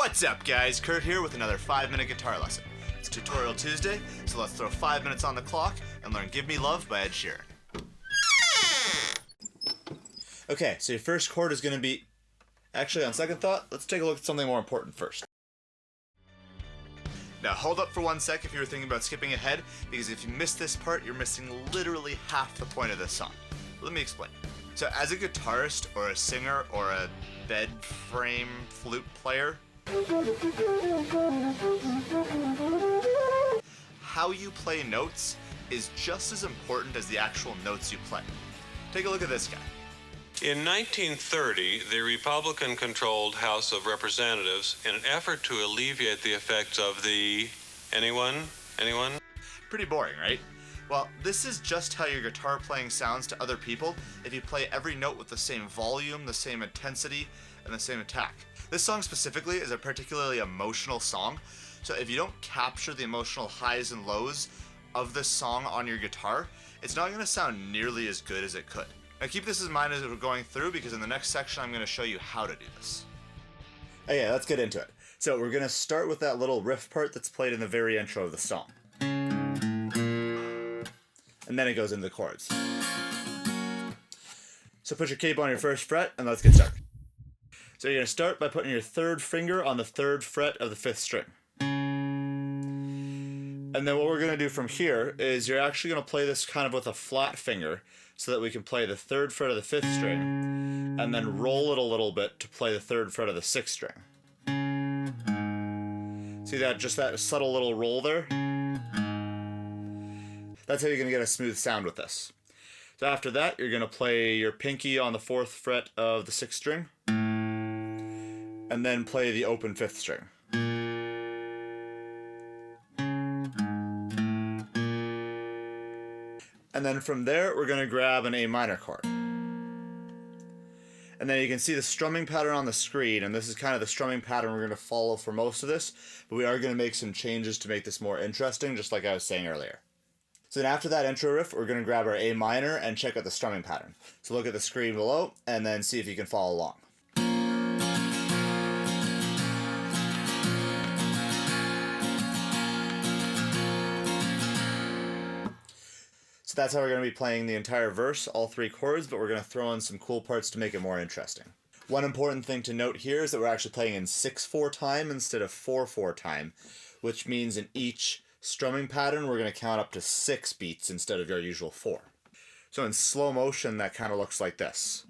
What's up guys, Kurt here with another 5-minute guitar lesson. It's Tutorial Tuesday, so let's throw 5 minutes on the clock and learn Give Me Love by Ed Sheeran. Okay, so your first chord is going to be... Actually, on second thought, let's take a look at something more important first. Now hold up for 1 sec if you were thinking about skipping ahead, because if you miss this part, you're missing literally half the point of this song. Let me explain. So as a guitarist, or a singer, or a bed frame flute player, how you play notes is just as important as the actual notes you play. Take a look at this guy. In 1930, the Republican-controlled House of Representatives, in an effort to alleviate the effects of the... Anyone? Pretty boring, right? Well, this is just how your guitar playing sounds to other people if you play every note with the same volume, the same intensity, and the same attack. This song specifically is a particularly emotional song, so if you don't capture the emotional highs and lows of this song on your guitar, it's not going to sound nearly as good as it could. Now keep this in mind as we're going through, because in the next section I'm going to show you how to do this. Okay, let's get into it. So we're going to start with that little riff part that's played in the very intro of the song. And then it goes into the chords. So put your capo on your first fret and let's get started. So you're going to start by putting your third finger on the third fret of the fifth string. And then what we're going to do from here is you're actually going to play this kind of with a flat finger so that we can play the third fret of the fifth string and then roll it a little bit to play the third fret of the sixth string. See that? Just that subtle little roll there? That's how you're going to get a smooth sound with this. So after that, you're going to play your pinky on the fourth fret of the sixth string and then play the open fifth string. And then from there, we're going to grab an A minor chord. And then you can see the strumming pattern on the screen, and this is kind of the strumming pattern we're going to follow for most of this, but we are going to make some changes to make this more interesting, just like I was saying earlier. So then after that intro riff, we're going to grab our A minor and check out the strumming pattern. So look at the screen below, and then see if you can follow along. So that's how we're going to be playing the entire verse, all three chords, but we're going to throw in some cool parts to make it more interesting. One important thing to note here is that we're actually playing in 6/4 time instead of 4/4 time, which means in each strumming pattern we're going to count up to 6 beats instead of your usual 4. So in slow motion that kind of looks like this.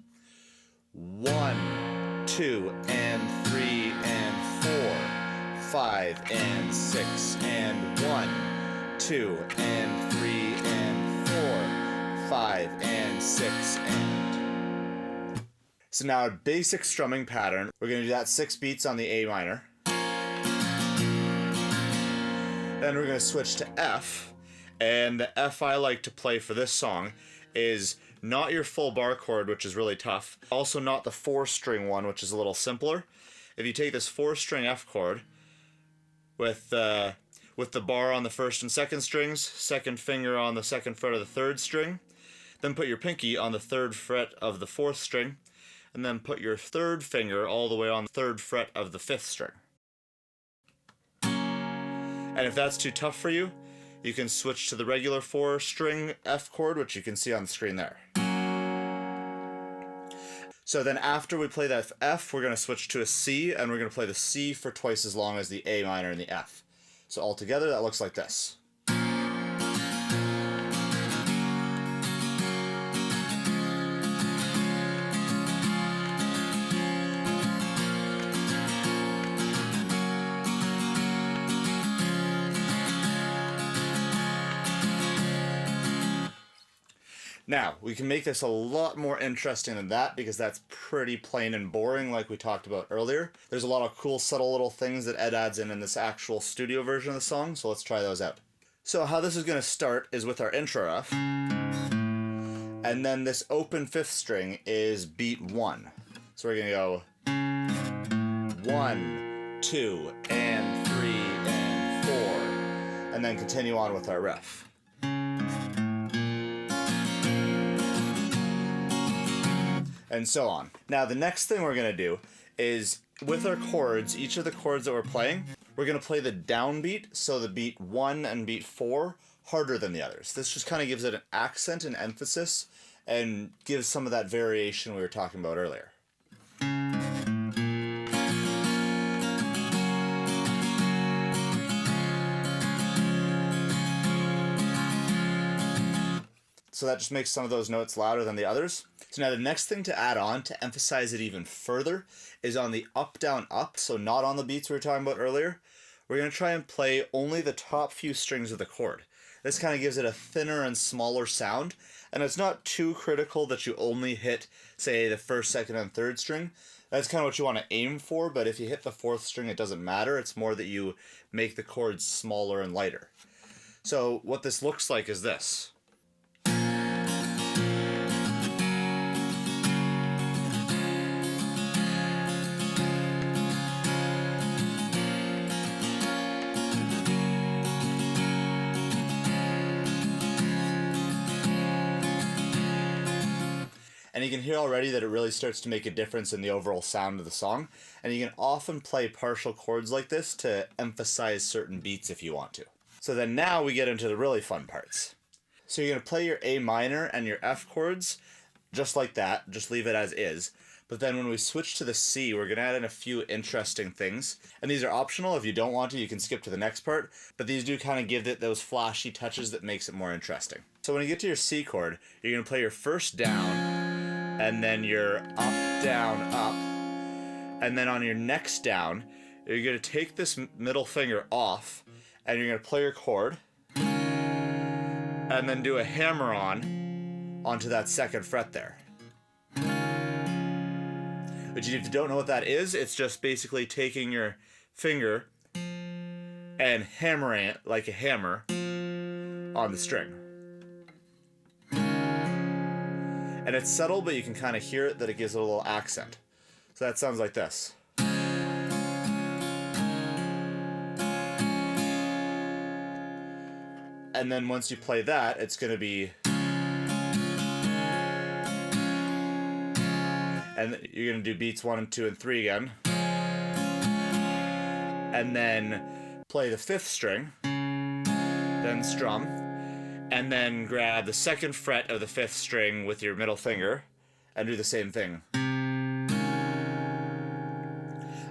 1, 2, and 3, and 4, 5, and 6, and 1, 2, and 3, and 4, 5, and 6, and... So now a basic strumming pattern, we're going to do that 6 beats on the A minor. Then we're going to switch to F, and the F I like to play for this song is not your full bar chord, which is really tough, also not the 4-string one, which is a little simpler. If you take this 4-string F chord with the bar on the first and second strings, second finger on the second fret of the third string, then put your pinky on the third fret of the fourth string, and then put your third finger all the way on the third fret of the fifth string. And if that's too tough for you, you can switch to the regular 4-string F chord, which you can see on the screen there. So then after we play that F, we're going to switch to a C, and we're going to play the C for twice as long as the A minor and the F. So altogether, that looks like this. Now, we can make this a lot more interesting than that, because that's pretty plain and boring like we talked about earlier. There's a lot of cool, subtle little things that Ed adds in this actual studio version of the song, so let's try those out. So how this is going to start is with our intro riff, and then this open fifth string is beat 1. So we're going to go 1, 2, and 3, and 4, and then continue on with our riff. and so on. Now the next thing we're going to do is with our chords, each of the chords that we're playing, we're going to play the downbeat, so the beat 1 and beat 4, harder than the others. This just kind of gives it an accent and emphasis and gives some of that variation we were talking about earlier. So that just makes some of those notes louder than the others. So now the next thing to add on to emphasize it even further is on the up, down, up, so not on the beats we were talking about earlier. We're going to try and play only the top few strings of the chord. This kind of gives it a thinner and smaller sound, and it's not too critical that you only hit, say, the first, second, and third string. That's kind of what you want to aim for, but if you hit the fourth string, it doesn't matter. It's more that you make the chords smaller and lighter. So what this looks like is this. And you can hear already that it really starts to make a difference in the overall sound of the song. And you can often play partial chords like this to emphasize certain beats if you want to. So then now we get into the really fun parts. So you're going to play your A minor and your F chords just like that. Just leave it as is. But then when we switch to the C, we're going to add in a few interesting things. And these are optional. If you don't want to, you can skip to the next part. But these do kind of give it those flashy touches that makes it more interesting. So when you get to your C chord, you're going to play your first down, and then your up, down, up. And then on your next down, you're going to take this middle finger off, and you're going to play your chord, and then do a hammer on onto that second fret there. But if you don't know what that is, it's just basically taking your finger and hammering it like a hammer on the string. And it's subtle, but you can kind of hear it that it gives it a little accent. So that sounds like this. And then once you play that, it's going to be... And you're going to do beats 1 and 2 and 3 again. And then play the 5th string, then strum, and then grab the 2nd fret of the 5th string with your middle finger and do the same thing.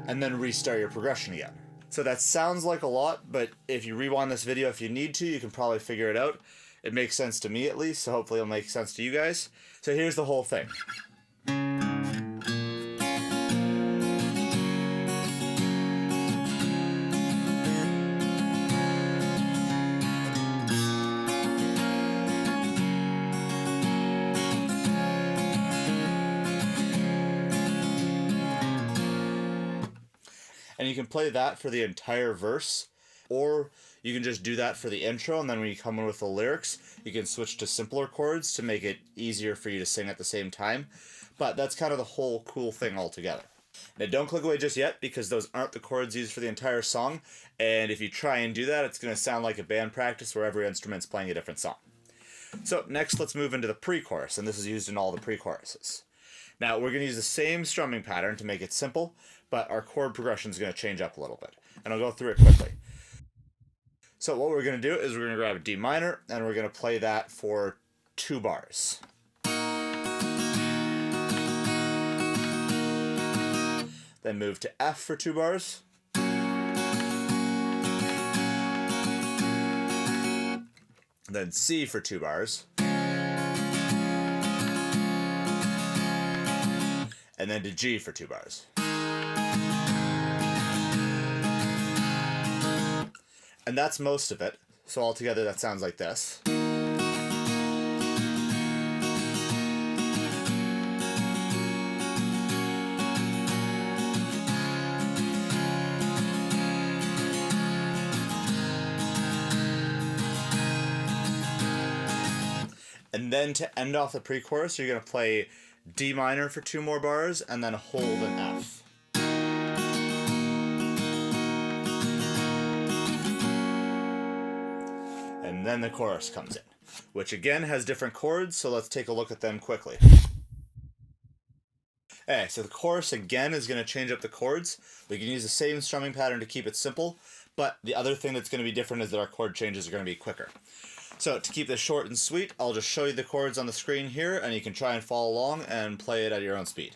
And then restart your progression again. So that sounds like a lot, but if you rewind this video if you need to, you can probably figure it out. It makes sense to me at least, so hopefully it'll make sense to you guys. So here's the whole thing. And you can play that for the entire verse, or you can just do that for the intro, and then when you come in with the lyrics, you can switch to simpler chords to make it easier for you to sing at the same time. But that's kind of the whole cool thing altogether. Now don't click away just yet, because those aren't the chords used for the entire song, and if you try and do that, it's going to sound like a band practice where every instrument's playing a different song. So next let's move into the pre-chorus, and this is used in all the pre-choruses. Now we're going to use the same strumming pattern to make it simple, but our chord progression is going to change up a little bit. And I'll go through it quickly. So what we're going to do is we're going to grab a D minor, and we're going to play that for 2 bars. Then move to F for 2 bars. Then C for 2 bars. And then to G for 2 bars. And that's most of it. So altogether that sounds like this. And then to end off the pre-chorus, you're going to play D minor for 2 more bars, and then hold an F. And then the chorus comes in, which again has different chords, so let's take a look at them quickly. Okay, so the chorus again is going to change up the chords. We can use the same strumming pattern to keep it simple, but the other thing that's going to be different is that our chord changes are going to be quicker. So to keep this short and sweet, I'll just show you the chords on the screen here, and you can try and follow along and play it at your own speed.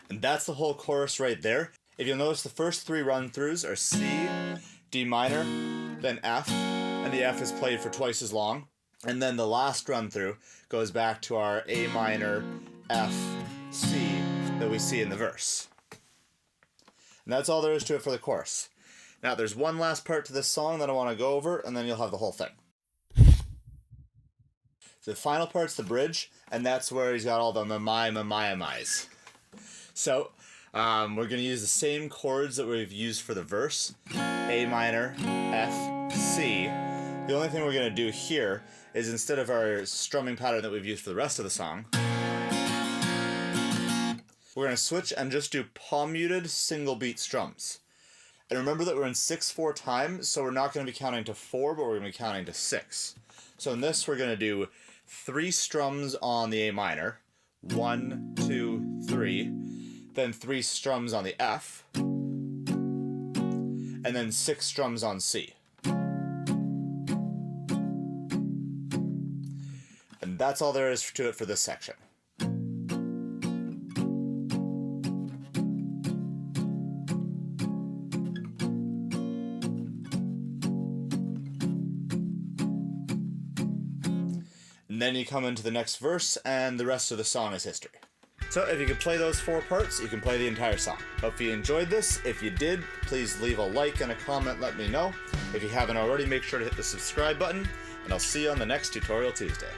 And that's the whole chorus right there. If you'll notice, the first 3 run-throughs are C, D minor, then F, and the F is played for twice as long. And then the last run-through goes back to our A minor, F, C that we see in the verse. And that's all there is to it for the chorus. Now, there's one last part to this song that I want to go over, and then you'll have the whole thing. So the final part's the bridge, and that's where he's got all the my-my-my-my's. So, we're going to use the same chords that we've used for the verse. A minor, F, C. The only thing we're going to do here is, instead of our strumming pattern that we've used for the rest of the song, we're going to switch and just do palm-muted single beat strums. And remember that we're in 6/4 time, so we're not going to be counting to 4, but we're going to be counting to 6. So in this, we're going to do 3 strums on the A minor. 1, 2, 3. Then 3 strums on the F, and then 6 strums on C. And that's all there is to it for this section. And then you come into the next verse, and the rest of the song is history. So if you can play those 4 parts, you can play the entire song. Hope you enjoyed this. If you did, please leave a like and a comment, let me know. If you haven't already, make sure to hit the subscribe button, and I'll see you on the next Tutorial Tuesday.